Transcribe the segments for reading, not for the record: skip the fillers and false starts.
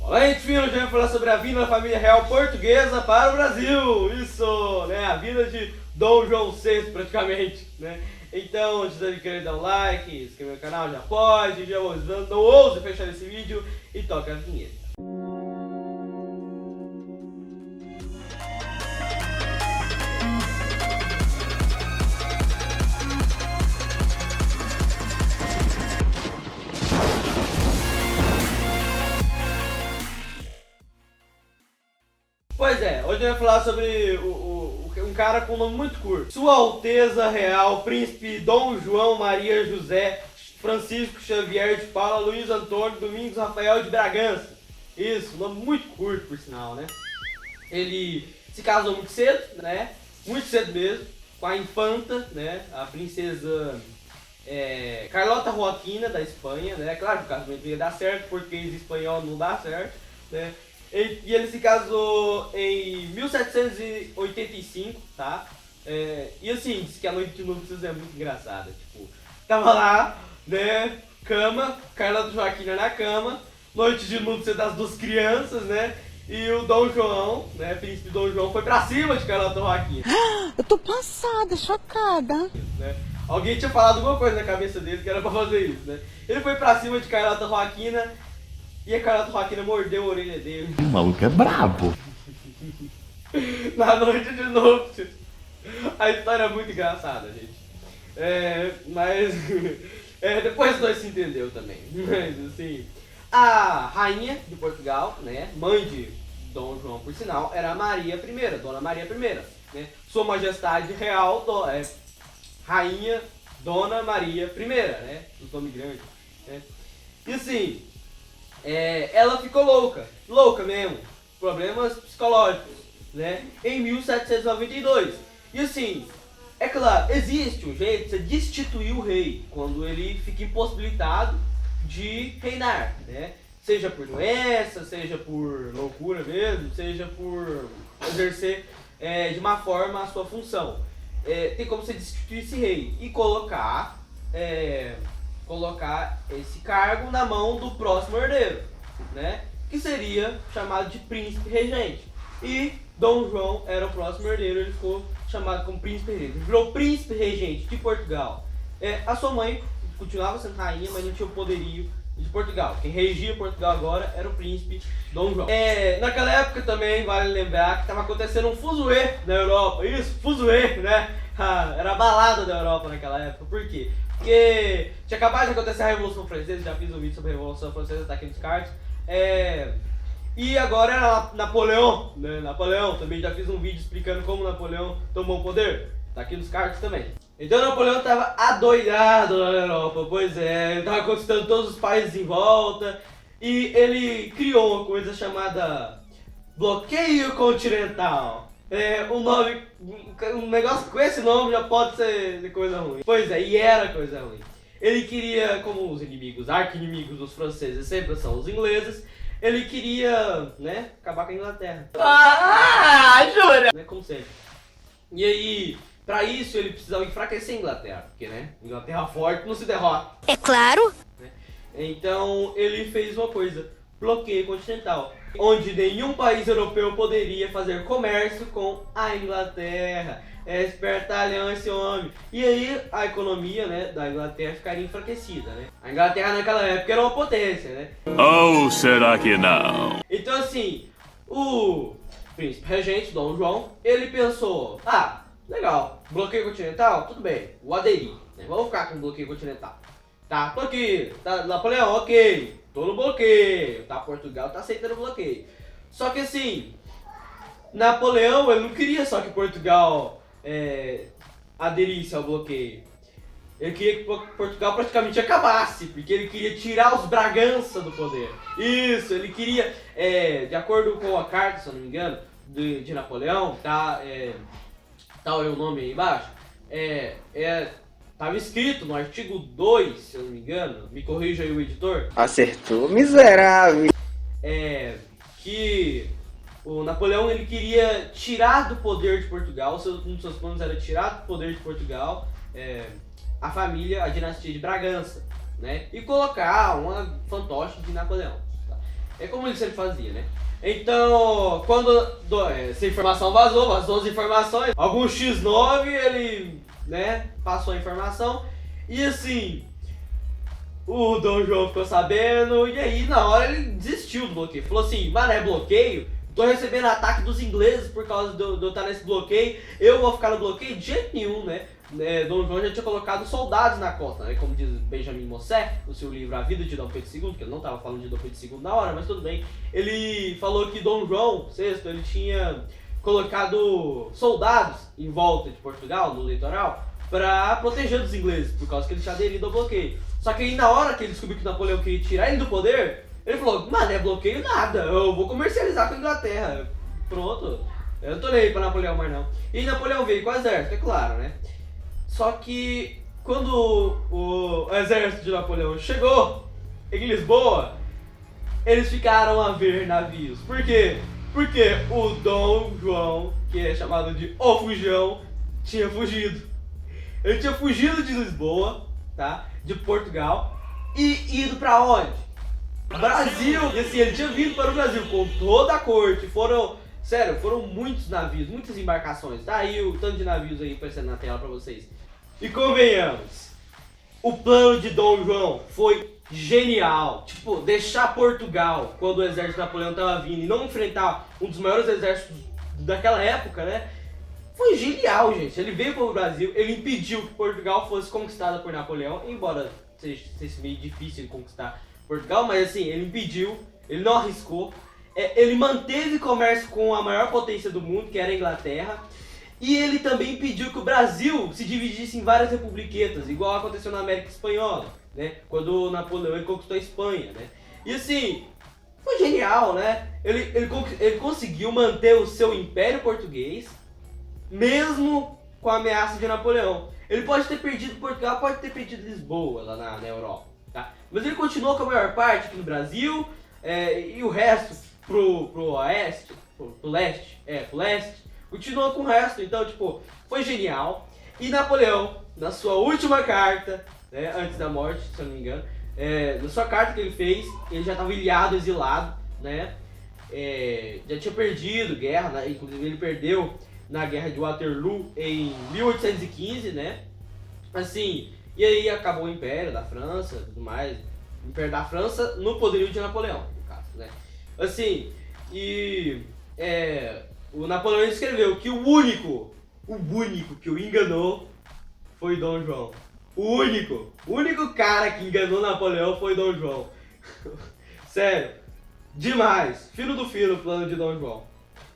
Olá, gente fina, hoje eu vou falar sobre a vinda da família real portuguesa para o Brasil. Isso, né? A vinda de Dom João VI, praticamente, né? Então, antes de querer dar um like, se inscrever no canal, já pode, já não ouse fechar esse vídeo e toca a vinheta. Pois é, hoje eu vou falar sobre um cara com um nome muito curto. Sua Alteza Real, Príncipe Dom João Maria José Francisco Xavier de Paula Luiz Antônio Domingos Rafael de Bragança. Isso, um nome muito curto, por sinal, né? Ele se casou muito cedo, né? Muito cedo mesmo, com a infanta, né? A princesa Carlota Joaquina da Espanha, né? Claro que o casamento ia dar certo, porque em espanhol não dá certo, né? E ele se casou em 1785, tá? E assim, disse que a noite de núpcias é muito engraçada. Tipo, tava lá, né? Cama, Carlota Joaquina na cama, noite de núpcias das duas crianças, né? E o Dom João, né? Príncipe Dom João foi pra cima de Carlota Joaquina. Eu tô passada, chocada. Né? Alguém tinha falado alguma coisa na cabeça dele que era pra fazer isso, né? Ele foi pra cima de Carlota Joaquina. E a Carlota Joaquina mordeu a orelha dele. O maluco é brabo. Na noite de núpcias. A história é muito engraçada, gente. Mas depois nós se entendeu também. Mas assim, a rainha de Portugal, né, mãe de Dom João, por sinal, era a Maria I, Dona Maria I, né? Sua Majestade Real, Rainha Dona Maria I, né? Os nomes grandes, né? E assim, ela ficou louca mesmo, problemas psicológicos, né, em 1792. E assim, é claro, existe um jeito de você destituir o rei quando ele fica impossibilitado de reinar, né, seja por doença, seja por loucura mesmo, seja por exercer de má forma a sua função. Tem como você destituir esse rei e colocar esse cargo na mão do próximo herdeiro, né? Que seria chamado de príncipe regente. E Dom João era o próximo herdeiro, ele ficou chamado como príncipe regente. Ele virou príncipe regente de Portugal. A sua mãe continuava sendo rainha, mas não tinha o poderio de Portugal. Quem regia Portugal agora era o príncipe Dom João. Naquela época também vale lembrar que estava acontecendo um fuzuê na Europa. Isso, fuzuê, né? Era a balada da Europa naquela época. Por quê? Porque tinha acabado de acontecer a Revolução Francesa, já fiz um vídeo sobre a Revolução Francesa, tá aqui nos cards. E agora era Napoleão, né? Napoleão, também já fiz um vídeo explicando como Napoleão tomou o poder, tá aqui nos cards também. Então Napoleão tava adoidado na Europa, pois ele tava conquistando todos os países em volta. E ele criou uma coisa chamada bloqueio continental. Um negócio com esse nome já pode ser coisa ruim. Pois e era coisa ruim. Ele queria, como os inimigos, arqui-inimigos dos franceses sempre são os ingleses, ele queria, né, acabar com a Inglaterra. Jura? Né, como sempre. E aí, pra isso ele precisava enfraquecer a Inglaterra, porque, né, Inglaterra forte não se derrota. É claro. Né? Então ele fez uma coisa, bloqueio continental, onde nenhum país europeu poderia fazer comércio com a Inglaterra. Espertalhão esse homem. E aí a economia, né, da Inglaterra ficaria enfraquecida, né? A Inglaterra naquela época era uma potência, né? Ou será que não? Então assim, o príncipe regente, Dom João, ele pensou, legal, bloqueio continental, tudo bem, vou aderir, né? Vamos ficar com bloqueio continental. Tá, tô aqui, tá, Napoleão, ok, tô no bloqueio, tá, Portugal tá aceitando o bloqueio. Só que assim, Napoleão, ele não queria só que Portugal aderisse ao bloqueio. Ele queria que Portugal praticamente acabasse, porque ele queria tirar os Bragança do poder. Isso, ele queria, de acordo com a carta, se eu não me engano, de Napoleão, tá o nome aí embaixo, estava escrito no artigo 2, se eu não me engano, me corrija aí o editor. Acertou, miserável. Que o Napoleão, ele queria tirar do poder de Portugal, um dos seus planos era tirar do poder de Portugal a família, a dinastia de Bragança, né? E colocar uma fantoche de Napoleão. Tá? É como ele sempre fazia, né? Então, quando essa informação vazou as informações, algum X9 ele, né, passou a informação e assim, o Dom João ficou sabendo e aí na hora ele desistiu do bloqueio. Falou assim, mano, é bloqueio? Tô recebendo ataque dos ingleses por causa de eu estar nesse bloqueio, eu vou ficar no bloqueio? De jeito nenhum, né? Dom João já tinha colocado soldados na costa, né? Como diz Benjamin Mossé, no seu livro A Vida de Dom Pedro II, que ele não estava falando de Dom Pedro II na hora, mas tudo bem. Ele falou que Dom João VI, ele tinha colocado soldados em volta de Portugal, no litoral, para proteger dos ingleses, por causa que ele tinha aderido ao bloqueio. Só que aí na hora que ele descobriu que Napoleão queria tirar ele do poder, ele falou, mano, é bloqueio nada, eu vou comercializar com a Inglaterra. Pronto, eu não tô nem aí pra Napoleão mais não. E Napoleão veio com o exército, é claro, né? Só que quando o exército de Napoleão chegou em Lisboa, eles ficaram a ver navios. Por quê? Porque o Dom João, que é chamado de O Fujão, tinha fugido. Ele tinha fugido de Lisboa, tá? De Portugal, e ido pra onde? Brasil! E assim, ele tinha vindo para o Brasil com toda a corte. Foram muitos navios, muitas embarcações. Tá aí o tanto de navios aí aparecendo na tela pra vocês. E convenhamos, o plano de Dom João foi genial. Tipo, deixar Portugal, quando o exército de Napoleão tava vindo, e não enfrentar um dos maiores exércitos daquela época, né? Foi genial, gente. Ele veio para o Brasil, ele impediu que Portugal fosse conquistada por Napoleão, embora seja meio difícil de conquistar Portugal, mas assim, ele impediu, ele não arriscou. Ele manteve comércio com a maior potência do mundo, que era a Inglaterra. E ele também impediu que o Brasil se dividisse em várias republiquetas, igual aconteceu na América Espanhola, né? Quando Napoleão ele conquistou a Espanha, né? E assim, foi genial, né? Ele conseguiu manter o seu império português, mesmo com a ameaça de Napoleão. Ele pode ter perdido Portugal, pode ter perdido Lisboa lá na Europa, tá? Mas ele continuou com a maior parte aqui no Brasil, e o resto pro leste, continuou com o resto. Então, tipo, foi genial. E Napoleão, na sua última carta, né, antes da morte, se eu não me engano, na sua carta que ele fez, ele já estava ilhado, exilado, né? Já tinha perdido guerra, né? Inclusive ele perdeu na Guerra de Waterloo em 1815, né? Assim, e aí acabou o Império da França, tudo mais. O Império da França no poderio de Napoleão, no caso, né? Assim, e o Napoleão escreveu que o único que o enganou foi Dom João. O único cara que enganou Napoleão foi Dom João. Sério, demais. Filho do filho o plano de Dom João,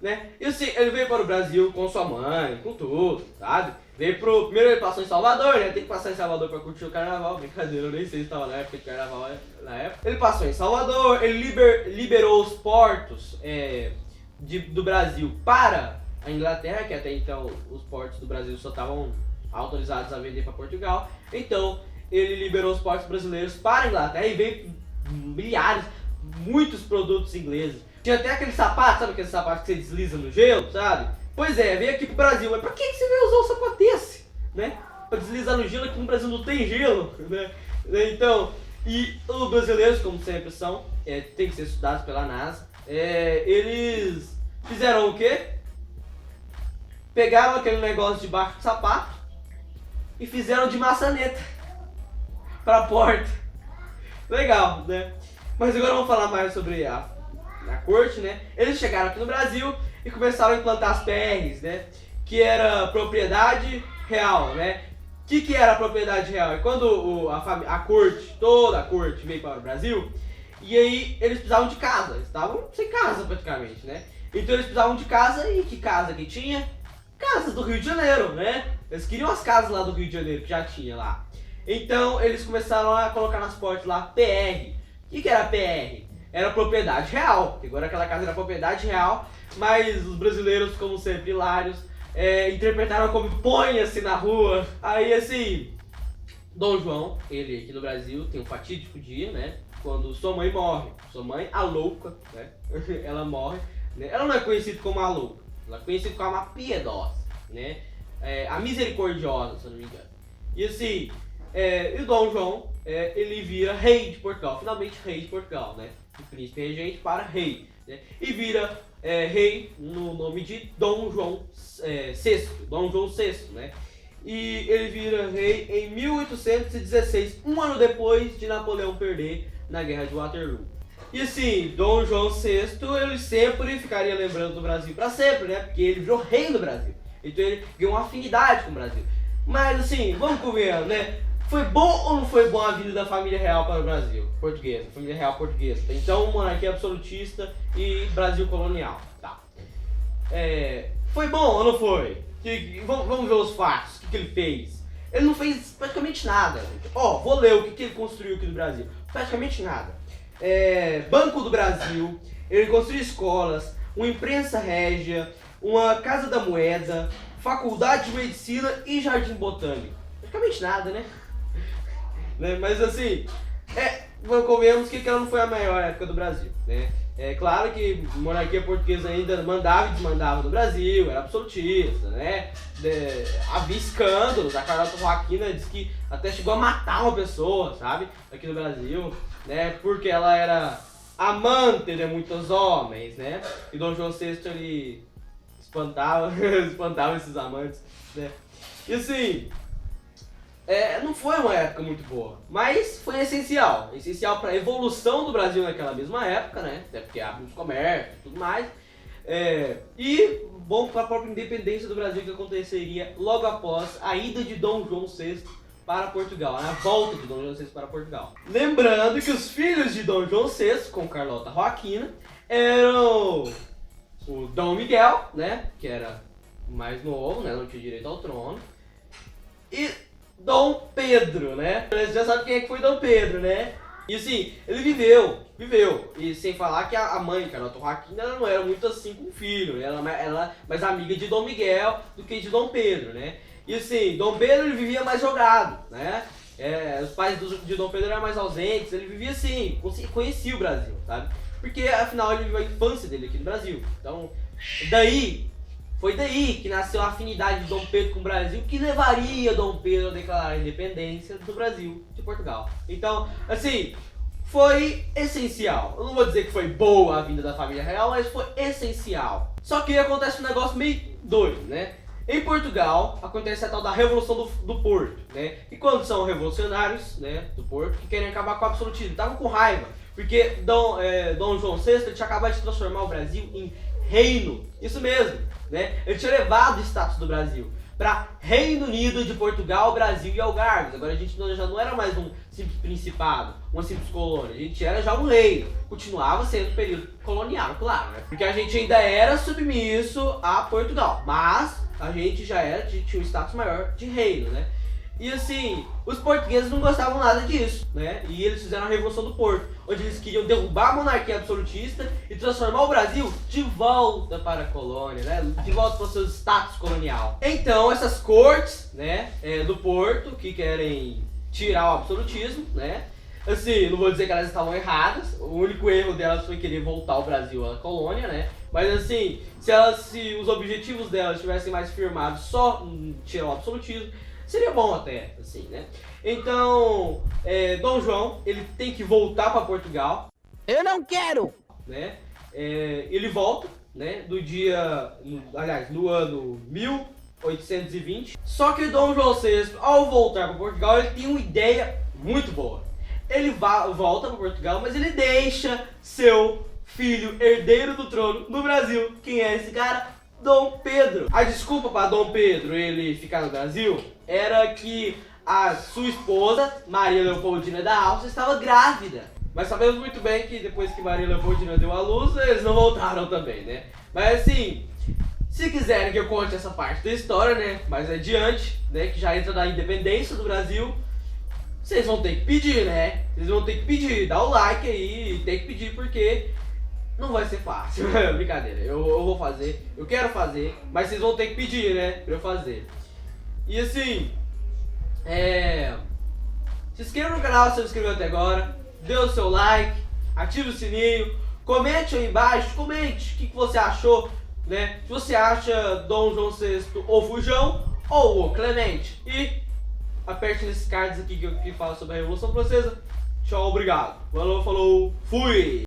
né? E assim, ele veio para o Brasil com sua mãe, com tudo, sabe? Primeiro ele passou em Salvador, né? Tem que passar em Salvador pra curtir o carnaval. Brincadeira, eu nem sei se estava na época de carnaval na época. Ele passou em Salvador, ele liberou os portos do Brasil para a Inglaterra, que até então os portos do Brasil só estavam autorizados a vender para Portugal. Então ele liberou os portos brasileiros para a Inglaterra e veio muitos produtos ingleses. Tinha até aquele sapato, sabe aquele sapato que você desliza no gelo, sabe? Pois é, veio aqui pro Brasil, mas pra que você veio usar um sapato desse, né? Pra deslizar no gelo, aqui no Brasil não tem gelo, né? Então, e os brasileiros, como sempre são, tem que ser estudados pela NASA, eles fizeram o quê? Pegaram aquele negócio debaixo do sapato e fizeram de maçaneta pra porta. Legal, né? Mas agora vamos falar mais sobre a corte, né? Eles chegaram aqui no Brasil e começaram a implantar as PRs, né? Que era propriedade real, né? O que era a propriedade real? É quando toda a corte veio para o Brasil, e aí eles precisavam de casa, eles estavam sem casa praticamente, né? Então eles precisavam de casa, e que casa que tinha? Casas do Rio de Janeiro, né? Eles queriam as casas lá do Rio de Janeiro, que já tinha lá. Então eles começaram a colocar nas portas lá PR. O que era PR? Era propriedade real, porque agora aquela casa era propriedade real, mas os brasileiros, como sempre, hilários, interpretaram como põe-se na rua. Aí assim, Dom João, ele aqui no Brasil, tem um fatídico dia, né? Quando sua mãe morre. Sua mãe, a louca, né? Ela morre, né? Ela não é conhecida como a louca, ela é conhecida como a piedosa, né? A misericordiosa, se eu não me engano. E assim, e o Dom João, ele vira rei de Portugal, finalmente rei de Portugal, né? de príncipe regente para rei, né? E vira rei no nome de Dom João VI, Dom João VI, né? E ele vira rei em 1816, um ano depois de Napoleão perder na Guerra de Waterloo. E assim, Dom João VI, ele sempre ficaria lembrando do Brasil para sempre, né? Porque ele virou rei do Brasil. Então ele ganhou uma afinidade com o Brasil. Mas assim, vamos convenhamos, né? Foi bom ou não foi bom a vinda da família real para o Brasil? Portuguesa, família real portuguesa. Então, monarquia absolutista e Brasil colonial. Tá. Foi bom ou não foi? Vamos ver os fatos. O que ele fez? Ele não fez praticamente nada. Vou ler o que ele construiu aqui no Brasil. Praticamente nada. Banco do Brasil, ele construiu escolas, uma imprensa régia, uma casa da moeda, faculdade de medicina e jardim botânico. Praticamente nada, né? Mas assim, convenhamos que aquela não foi a maior época do Brasil, né? É claro que a monarquia portuguesa ainda mandava e desmandava no Brasil, era absolutista, né? Havia escândalos, a Carlota Joaquina disse que até chegou a matar uma pessoa, sabe? Aqui no Brasil, né? Porque ela era amante de muitos homens, né? E Dom João VI, ele espantava esses amantes, né? E assim, não foi uma época muito boa, mas foi essencial para a evolução do Brasil naquela mesma época, né? Até porque abriu os comércios e tudo mais. E bom para a própria independência do Brasil, que aconteceria logo após a ida de Dom João VI para Portugal, a volta de Dom João VI para Portugal. Lembrando que os filhos de Dom João VI, com Carlota Joaquina, eram o Dom Miguel, né? Que era o mais novo, né? Não tinha direito ao trono. E Dom Pedro, né? Você já sabe quem é que foi Dom Pedro, né? E assim, ele viveu. E sem falar que a mãe, Carlota Joaquina, ela não era muito assim com o filho. Ela era mais amiga de Dom Miguel do que de Dom Pedro, né? E assim, Dom Pedro ele vivia mais jogado, né? Os pais de Dom Pedro eram mais ausentes, ele vivia assim, conhecia o Brasil, sabe? Porque afinal ele viveu a infância dele aqui no Brasil. Então, foi daí que nasceu a afinidade de Dom Pedro com o Brasil, que levaria Dom Pedro a declarar a independência do Brasil de Portugal. Então, assim, foi essencial. Eu não vou dizer que foi boa a vinda da família real, mas foi essencial. Só que acontece um negócio meio doido, né? Em Portugal, acontece a tal da Revolução do Porto, né? E quando são revolucionários, né, do Porto, que querem acabar com o absolutismo, estavam com raiva, porque Dom João VI ele tinha acabado de transformar o Brasil em reino, isso mesmo, né? Ele tinha levado o status do Brasil para Reino Unido de Portugal, Brasil e Algarves. Agora a gente já não era mais um simples principado, uma simples colônia, a gente era já um reino. Continuava sendo período colonial, claro, né? Porque a gente ainda era submisso a Portugal, mas a gente já tinha um status maior de reino, né? E assim, os portugueses não gostavam nada disso, né? E eles fizeram a Revolução do Porto, onde eles queriam derrubar a monarquia absolutista e transformar o Brasil de volta para a colônia, né? De volta para o seu status colonial. Então, essas cortes, né, do Porto, que querem tirar o absolutismo, né? Assim, não vou dizer que elas estavam erradas, o único erro delas foi querer voltar o Brasil à colônia, né? Mas assim, se os objetivos delas estivessem mais firmados só em tirar o absolutismo, seria bom até, assim, né? Então, Dom João, ele tem que voltar para Portugal. Eu não quero! Né? Ele volta, né? No ano 1820. Só que Dom João VI, ao voltar para Portugal, ele tem uma ideia muito boa. Ele volta para Portugal, mas ele deixa seu filho herdeiro do trono no Brasil. Quem é esse cara? Dom Pedro. A desculpa para Dom Pedro ele ficar no Brasil era que a sua esposa, Maria Leopoldina da Áustria, estava grávida. Mas sabemos muito bem que depois que Maria Leopoldina deu à luz, eles não voltaram também, né? Mas assim, se quiserem que eu conte essa parte da história, né, mais adiante, né, que já entra na independência do Brasil, vocês vão ter que pedir, né? Vocês vão ter que pedir, dá o like aí, tem que pedir porque não vai ser fácil. Brincadeira, eu vou fazer, eu quero fazer, mas vocês vão ter que pedir, né, pra eu fazer. E assim, se inscreva no canal se você inscreveu até agora, dê o seu like, ative o sininho, comente aí embaixo, comente o que você achou, né? Se você acha Dom João VI ou Fujão ou o Clemente. E aperte nesses cards aqui que fala sobre a Revolução Francesa. Tchau, obrigado. Valeu, falou, fui!